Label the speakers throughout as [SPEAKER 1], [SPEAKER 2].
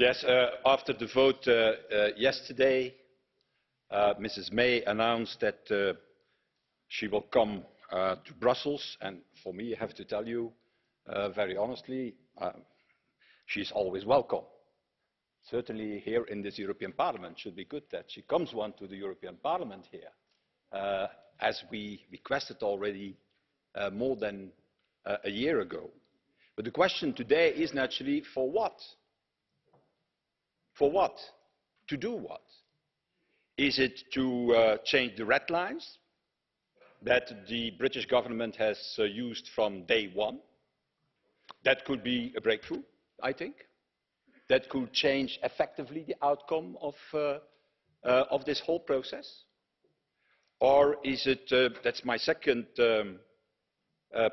[SPEAKER 1] Yes, after the vote yesterday, Mrs. May announced that she will come to Brussels, and for me, I have to tell you very honestly, she's always welcome. Certainly here in this European Parliament, it should be good that she comes to the European Parliament here, as we requested already more than a year ago. But the question today is naturally, for what? For what? To do what? Is it to change the red lines that the British government has used from day one? That could be a breakthrough, I think. That could change effectively the outcome of this whole process. Or is it, that's my second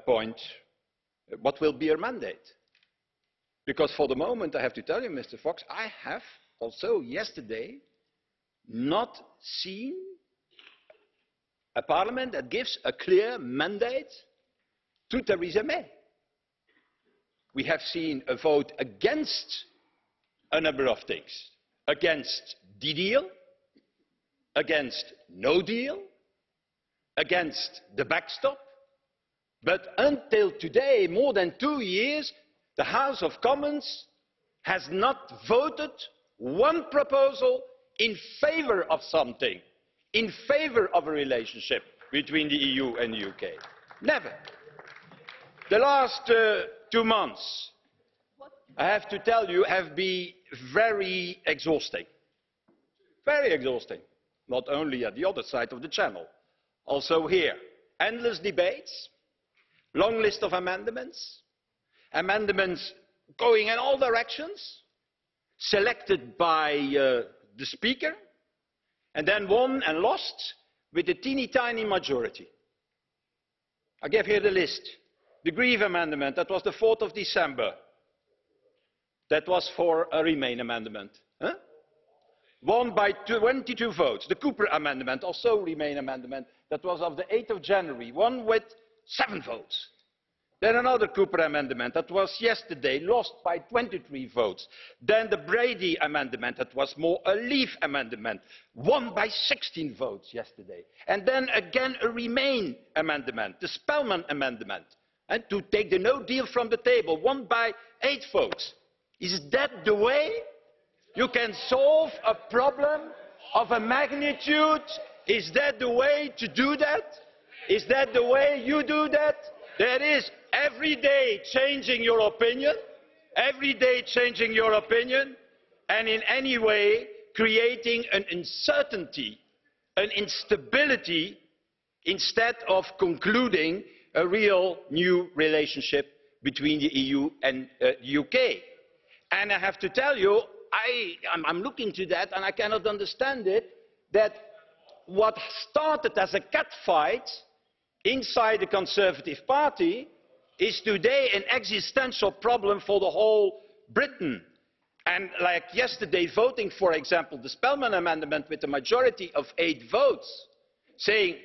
[SPEAKER 1] point, what will be her mandate? Because for the moment, I have to tell you, Mr. Fox, I have also yesterday not seen a parliament that gives a clear mandate to Theresa May. We have seen a vote against a number of things. Against the deal, against no deal, against the backstop. But until today, more than 2 years, the House of Commons has not voted one proposal in favour of something, in favour of a relationship between the EU and the UK. Never. The last 2 months, I have to tell you, have been very exhausting. Very exhausting. Not only at the other side of the channel, also here. Endless debates, long list of amendments, amendments going in all directions, selected by the Speaker, and then won and lost with a teeny-tiny majority. I give here the list. The Grieve Amendment, that was the 4th of December. That was for a Remain amendment. Huh? Won by 22 votes. The Cooper Amendment, also Remain amendment, that was of the 8th of January, won with 7 votes. Then another Cooper Amendment, that was yesterday, lost by 23 votes. Then the Brady Amendment, that was more a Leave Amendment, won by 16 votes yesterday. And then again a Remain Amendment, the Spellman Amendment, and to take the no deal from the table, won by 8 votes. Is that the way you can solve a problem of a magnitude? Is that the way to do that? Is that the way you do that? That is every day changing your opinion, every day changing your opinion, and in any way creating an uncertainty, an instability, instead of concluding a real new relationship between the EU and the UK. And I have to tell you, I'm looking to that and I cannot understand it, that what started as a catfight inside the Conservative Party is today an existential problem for the whole Britain. And like yesterday voting, for example, the Spellman Amendment with a majority of 8 votes, saying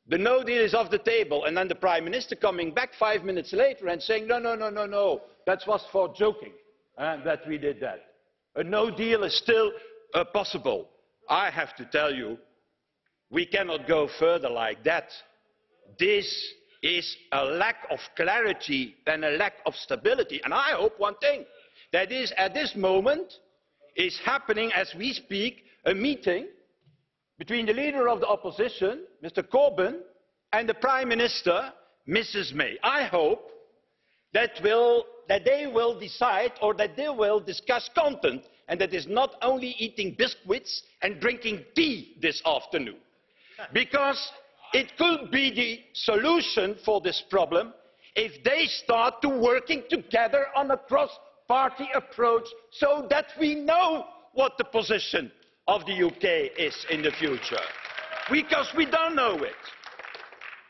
[SPEAKER 1] the no deal is off the table, and then the Prime Minister coming back 5 minutes later and saying, no, no, no, no, no, that was for joking, that we did that. A no deal is still possible. I have to tell you, we cannot go further like that. This is a lack of clarity and a lack of stability. And I hope one thing, that is at this moment is happening as we speak, a meeting between the leader of the opposition, Mr. Corbyn, and the Prime Minister, Mrs. May. I hope that they will decide, or that they will discuss content, and that is not only eating biscuits and drinking tea this afternoon. Because it could be the solution for this problem if they start to working together on a cross-party approach so that we know what the position of the UK is in the future. Because we don't know it.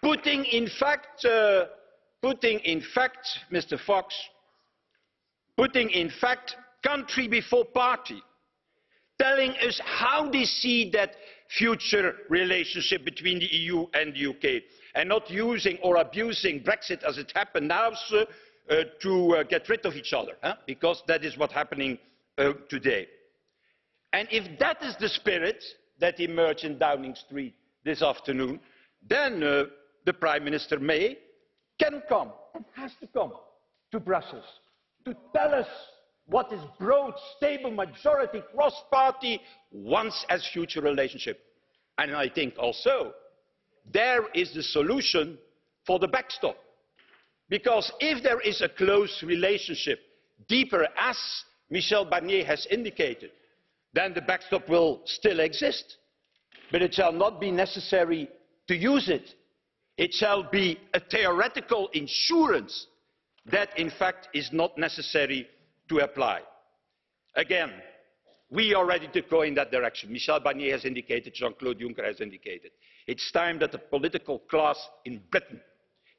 [SPEAKER 1] Putting in fact, Mr. Fox, putting in fact country before party, telling us how they see that future relationship between the EU and the UK, and not using or abusing Brexit as it happened now to get rid of each other, because that is what's happening today. And if that is the spirit that emerged in Downing Street this afternoon, then the Prime Minister May can come and has to come to Brussels to tell us what this broad, stable majority, cross-party wants as future relationship. And I think also there is the solution for the backstop. Because if there is a close relationship, deeper as Michel Barnier has indicated, then the backstop will still exist. But it shall not be necessary to use it. It shall be a theoretical insurance that in fact is not necessary to apply. Again, we are ready to go in that direction. Michel Barnier has indicated, Jean-Claude Juncker has indicated. It's time that the political class in Britain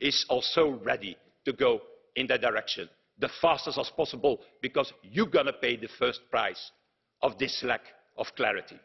[SPEAKER 1] is also ready to go in that direction, the fastest as possible, because you're going to pay the first price of this lack of clarity.